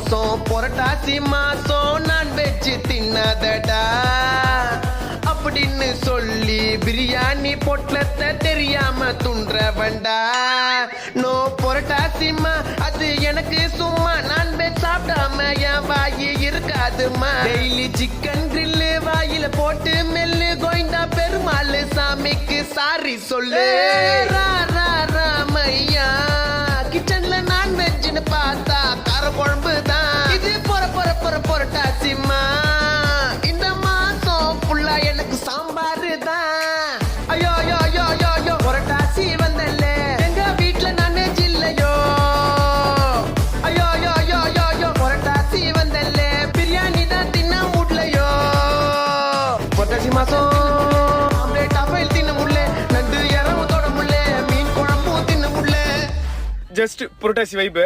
மோசம் புரட்டாசி மாசம் நான் வெச்சு தின்னதடா அப்படின்னு சொல்லி பிரியாணி பொட்டலத்தை தெரியாம துன்றவண்டா. நோ புரட்டாசிமா அது எனக்கு சும்மா நான் சாப்பிடாம என் வாயி இருக்காதுமா. டெய்லி சிக்கன் கிரில்லு வாயில போட்டு மெல்லு கோயிந்தா பெருமாள் சாமிக்கு சாரி சொல்லு. ராமையா கிச்சன்ல நான் வெஜ்னு பார்த்தா கார குழம்பு தான். இது புரட்டாசிமா இந்த மாசம் ஃபுல்லா எனக்கு சாம்பாரு தான். ஐயோ யோ யோ யோ யோ புரட்டாசி வந்தல்ல எங்க வீட்ல நான்வெஜ் இல்லையோ. ஐயோ யோ யோ யோ யோ புரட்டாசி வந்தல்ல பிரியாணி தான் தின்ன முடியலையோ. புரட்டாசி மாசம் ஆம்லேட் ஆஃபைல் தின்ன முடியல, நண்டு இறவு தொட முடியல, மீன் குழம்பும் தின்ன முடியல. ஜஸ்ட் புரட்டாசி வைப்.